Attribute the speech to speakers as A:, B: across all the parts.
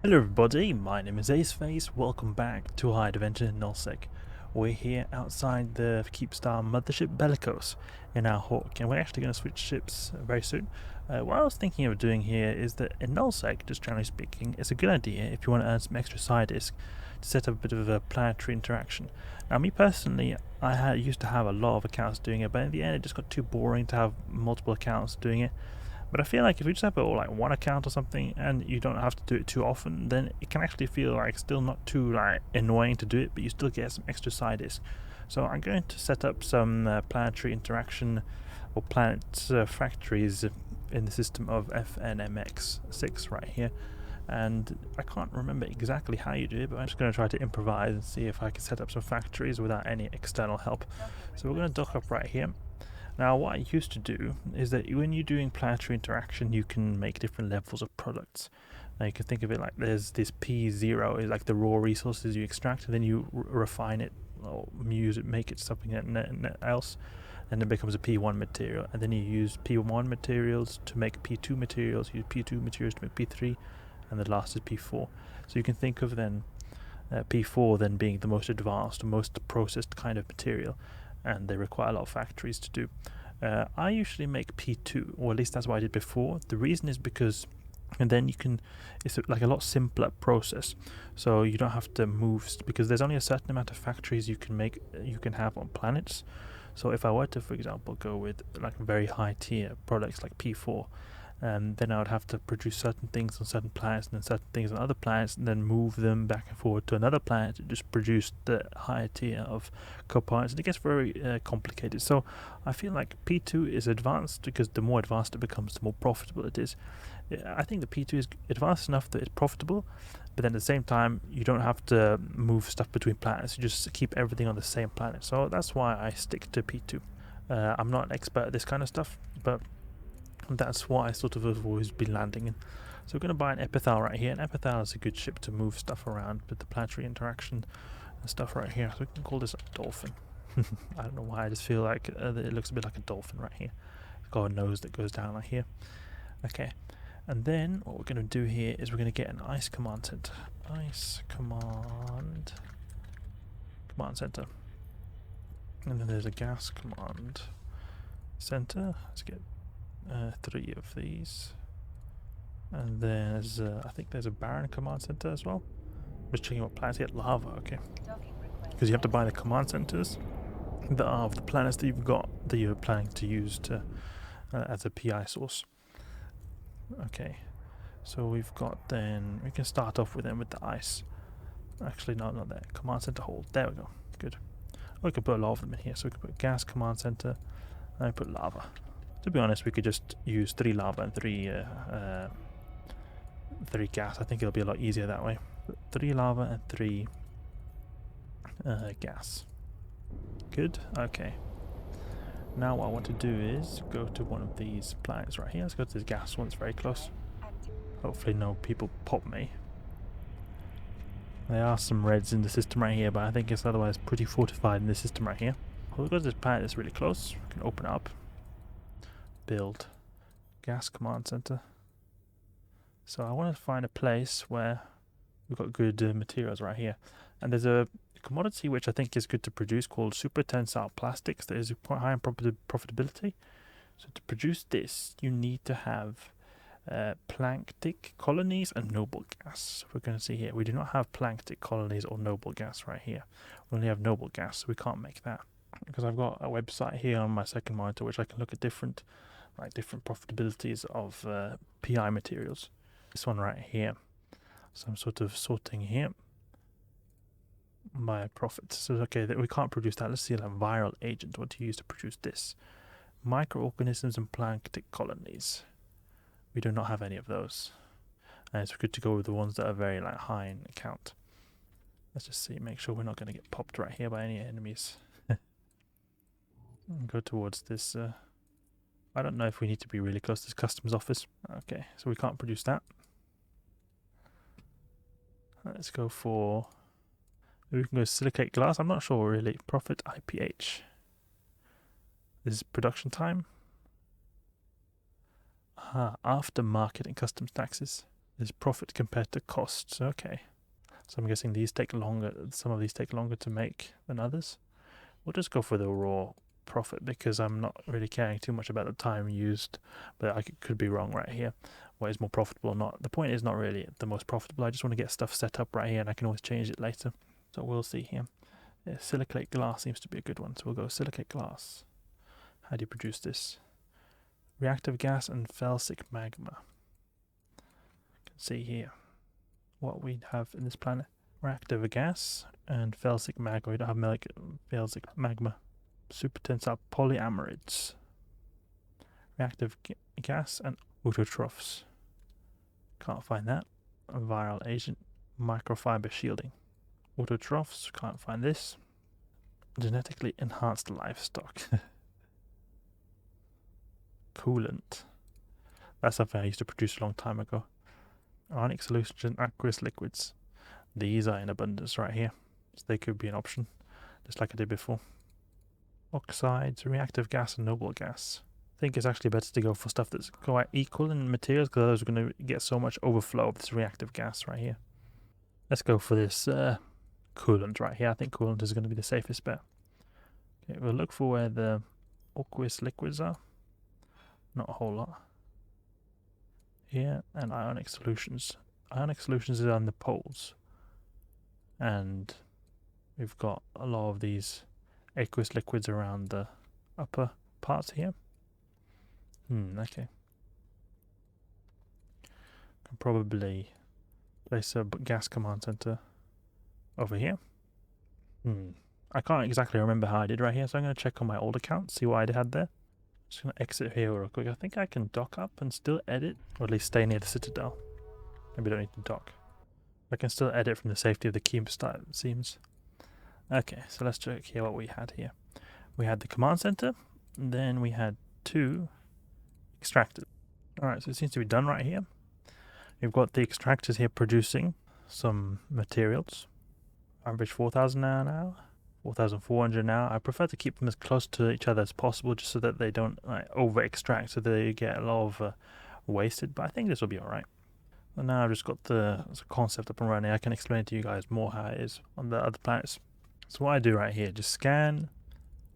A: Hello everybody, my name is Aceface. Welcome back to our adventure in Nullsec. We're here outside the Keepstar mothership Bellicose in our Hawk, and we're actually going to switch ships very soon. What I was thinking of doing here is that in Nullsec, just generally speaking, it's a good idea if you want to earn some extra side ISK to set up a bit of a planetary interaction. Now me personally, I used to have a lot of accounts doing it, but in the end it just got too boring to have multiple accounts doing it. But I feel like if you just have like one account or something and you don't have to do it too often, then it can actually feel like still not too annoying to do it, but you still get some extra side ISK. So I'm going to set up some planetary interaction or planet factories in the system of FNMX6 right here. And I can't remember exactly how you do it, but I'm just going to try to improvise and see if I can set up some factories without any external help. So we're going to dock up right here. Now what I used to do is that when you're doing planetary interaction, you can make different levels of products. Now you can think of it like there's this P0 is like the raw resources you extract, and then you refine it or use it, make it something else, and it becomes a P1 material. And then you use P1 materials to make P2 materials, use P2 materials to make P3, and the last is P4. So you can think of then P4 then being the most advanced, most processed kind of material, and they require a lot of factories to do. I usually make P2, or at least that's what I did before. The reason is because, and then you can, it's like a lot simpler process. So you don't have to move, because there's only a certain amount of factories you can make, you can have on planets. So if I were to, for example, go with like very high tier products like P4, then I would have to produce certain things on certain planets and then certain things on other planets, and then move them back and forward to another planet to just produce the higher tier of components, and it gets very complicated. So I feel like P2 is advanced because the more advanced it becomes, the more profitable it is. I think the P2 is advanced enough that it's profitable, but then at the same time you don't have to move stuff between planets, you just keep everything on the same planet. So that's why I stick to P2. I'm not an expert at this kind of stuff, but that's what I sort of have always been landing in. So we're going to buy an Epithal right here, and Epithal is a good ship to move stuff around with the planetary interaction and stuff right here. So we can call this a dolphin. I don't know why, I just feel like it looks a bit like a dolphin right here. It's got a nose that goes down like here. Okay, and then what we're going to do here is we're going to get an ice command center. Ice command center. And then there's a gas command center. Let's get 3 of these, and there's I think there's a Baron command center as well. Just checking what planets get lava. Okay, because you have to buy the command centers that are of the planets that you've got that you're planning to use to as a PI source. Okay, so we've got, then we can start off with them with the ice. Actually, no, not there. Command center hold. There we go. Good. We can put a lot of them in here. So we can put gas command center, and we put lava. To be honest, we could just use 3 lava and 3 gas. I think it'll be a lot easier that way. 3 lava and 3 gas. Good. Okay. Now what I want to do is go to one of these planets right here. Let's go to this gas one. It's very close. Hopefully no people pop me. There are some reds in the system right here, but I think it's otherwise pretty fortified in the system right here. We'll go to this planet that's really close. We can open it up. Build gas command center. So I want to find a place where we've got good materials right here, and there's a commodity which I think is good to produce called super tensile plastics that is quite high in profitability. So to produce this you need to have planktic colonies and noble gas. So we're going to see here we do not have planktic colonies or noble gas right here. We only have noble gas, so we can't make that, because I've got a website here on my second monitor which I can look at different profitabilities of PI materials. This one right here. So I'm sort of sorting here my profits. So okay, we can't produce that. Let's see, like viral agent. What do you use to produce this? Microorganisms and planktic colonies. We do not have any of those. And it's good to go with the ones that are very high in count. Let's just see, make sure we're not going to get popped right here by any enemies. Go towards this. I don't know if we need to be really close to this customs office. Okay, so we can't produce that. Let's go for, maybe we can go silicate glass. I'm not sure really. Profit IPH. This is production time. After market and customs taxes. There's profit compared to costs. Okay. So I'm guessing these take longer. Some of these take longer to make than others. We'll just go for the raw profit because I'm not really caring too much about the time used, but I could be wrong right here. What is more profitable or not? The point is not really the most profitable. I just want to get stuff set up right here, and I can always change it later. So we'll see here. Yeah, silicate glass seems to be a good one. So we'll go silicate glass. How do you produce this? Reactive gas and felsic magma. You can see here what we have in this planet. Reactive gas and felsic magma. We don't have felsic magma. Super tensile polyamerids. Reactive gas and autotrophs. Can't find that. A viral agent. Microfiber shielding. Autotrophs. Can't find this. Genetically enhanced livestock. Coolant. That's something I used to produce a long time ago. Ionic solution, aqueous liquids. These are in abundance right here, so they could be an option, just like I did before. Oxides, reactive gas, and noble gas. I think it's actually better to go for stuff that's quite equal in materials, because those are going to get so much overflow of this reactive gas right here. Let's go for this coolant right here. I think coolant is going to be the safest bet. Okay, we'll look for where the aqueous liquids are. Not a whole lot. Here, and ionic solutions. Ionic solutions is on the poles. And we've got a lot of these aqueous liquids around the upper parts here. Okay. Can probably place a gas command center over here. I can't exactly remember how I did right here, so I'm going to check on my old account, see what I had there. Just going to exit here real quick. I think I can dock up and still edit, or at least stay near the citadel. Maybe I don't need to dock. I can still edit from the safety of the keep-start, it seems. Okay, so let's check here what we had here. We had the command center, and then we had 2 extractors. Alright, so it seems to be done right here. We've got the extractors here producing some materials. Average 4,000 an hour, 4,400 an hour. I prefer to keep them as close to each other as possible, just so that they don't over-extract, so they get a lot of wasted, but I think this will be alright. And now I've just got the concept up and running. I can explain to you guys more how it is on the other planets. So what I do right here, just scan,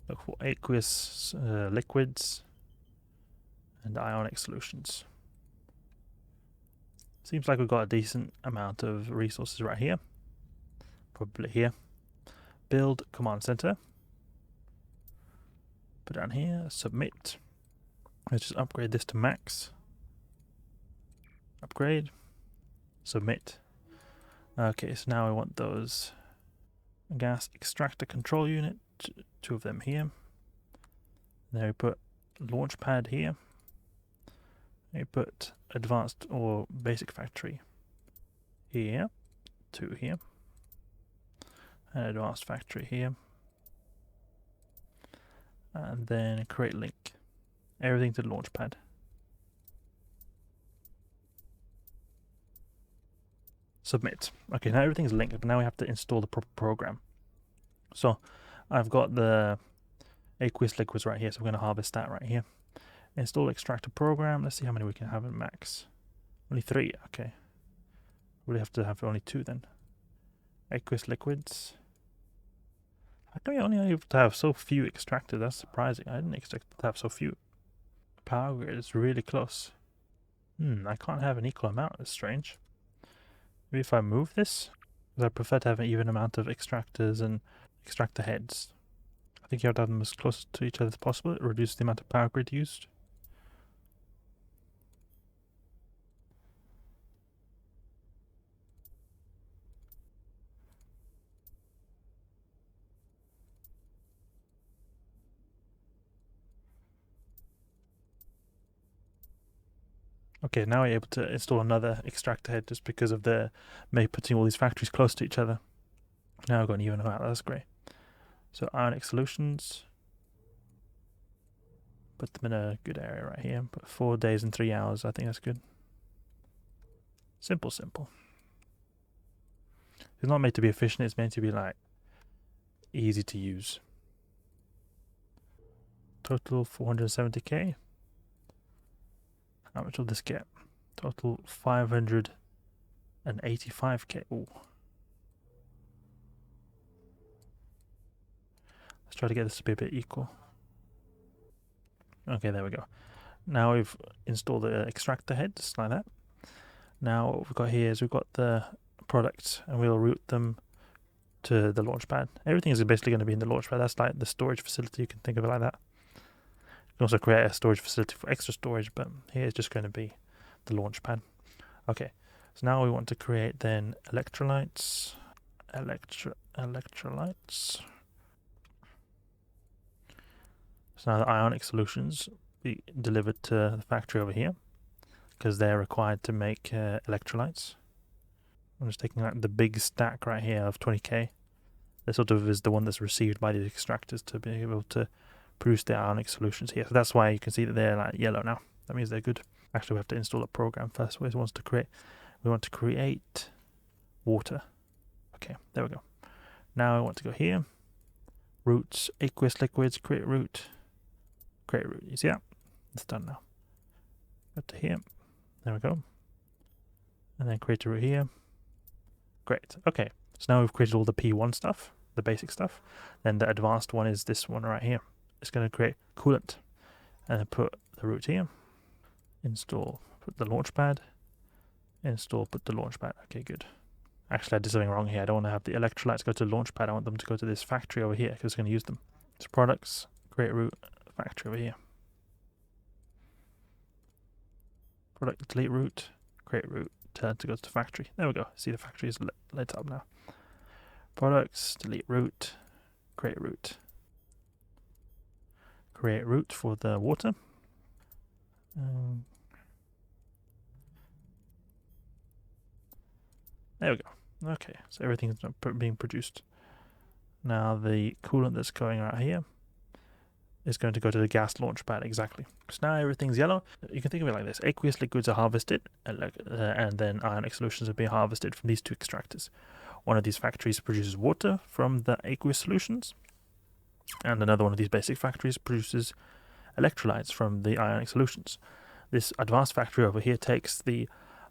A: look for aqueous liquids and ionic solutions. Seems like we've got a decent amount of resources right here. Probably here. Build command center. Put down here, submit. Let's just upgrade this to max. Upgrade. Submit. Okay, so now we want those gas extractor control unit, 2 of them here. Then we put launch pad here. We put advanced or basic factory here, 2 here, and advanced factory here. And then create link. Everything to the launch pad. Submit. Okay, now everything's linked, but now we have to install the proper program. So I've got the aqueous liquids right here, so we're going to harvest that right here. Install extractor program. Let's see how many we can have in max. Only 3, okay. We'll have to have only 2 then. Aqueous liquids. How come we only able to have so few extracted? That's surprising. I didn't expect to have so few. Power grid is really close. I can't have an equal amount. That's strange. Maybe if I move this, because I prefer to have an even amount of extractors and extractor heads. I think you have to have them as close to each other as possible. It reduces the amount of power grid used. Okay, now we're able to install another extractor head just because of the putting all these factories close to each other. Now I've got an even amount. That's great. So ionic solutions. Put them in a good area right here. Put 4 days and 3 hours. I think that's good. Simple. It's not made to be efficient. It's meant to be like easy to use. Total 470k. How much will this get? Total 500 an 85k. Ooh. Let's try to get this to be a bit equal. Okay, there we go. Now we've installed the extractor head, just like that. Now what we've got here is we've got the products, and we'll route them to the launchpad. Everything is basically going to be in the launchpad. That's like the storage facility. You can think of it like that. You can also create a storage facility for extra storage, but here it's just going to be the launchpad. Okay, so now we want to create then electrolytes. Electrolytes. So now the ionic solutions be delivered to the factory over here, because they're required to make electrolytes. I'm just taking like the big stack right here of 20k. This sort of is the one that's received by these extractors to be able to produce the ionic solutions here. So that's why you can see that they're like yellow now. That means they're good. Actually, we have to install a program first. We want to create water. Okay, there we go. Now I want to go here. Roots, aqueous liquids, create root. Create root. You see that? It's done now. Go to here. There we go. And then create a root here. Great. Okay. So now we've created all the P1 stuff, the basic stuff. Then the advanced one is this one right here. It's going to create coolant. And then put the root here. Install, put the launchpad. Install, put the launchpad. Okay, good. Actually, I did something wrong here. I don't want to have the electrolytes go to the launchpad. I want them to go to this factory over here because it's going to use them. So products, create root, factory over here. Product, delete root, create root, tell it to go to the factory. There we go. See, the factory is lit up now. Products, delete root, create root. Create root for the water. There we go. Okay, so everything's being produced. Now the coolant that's going right here is going to go to the gas launch pad, exactly. So now everything's yellow. You can think of it like this. Aqueous liquids are harvested, and then ionic solutions are being harvested from these two extractors. One of these factories produces water from the aqueous solutions, and another one of these basic factories produces electrolytes from the ionic solutions. This advanced factory over here takes the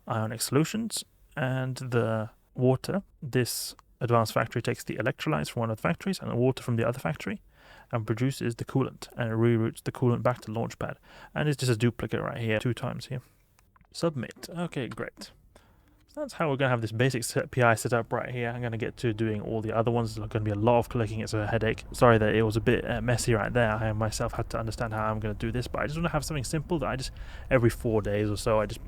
A: ionic solutions and the water. This advanced factory takes the electrolytes from one of the factories and the water from the other factory and produces the coolant, and it reroutes the coolant back to the launchpad. And it's just a duplicate right here, 2 times here. Submit. Okay, great. So that's how we're going to have this basic PI set up right here. I'm going to get to doing all the other ones. There's going to be a lot of clicking. It's a headache. Sorry that it was a bit messy right there. I myself had to understand how I'm going to do this, but I just want to have something simple that I just, every 4 days or so, I just,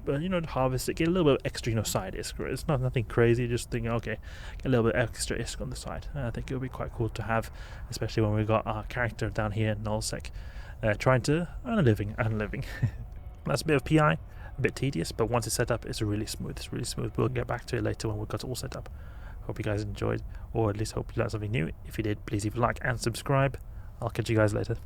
A: harvest it, get a little bit of extra, side ISK. It's not nothing crazy, just thinking, okay, get a little bit extra ISK on the side. I think it would be quite cool to have, especially when we've got our character down here in Nullsec, trying to earn a living. That's a bit of PI. A bit tedious, but once it's set up, it's really smooth. We'll get back to it later when we've got it all set up. Hope you guys enjoyed, or at least hope you learned something new. If you did, please leave a like and subscribe. I'll catch you guys later.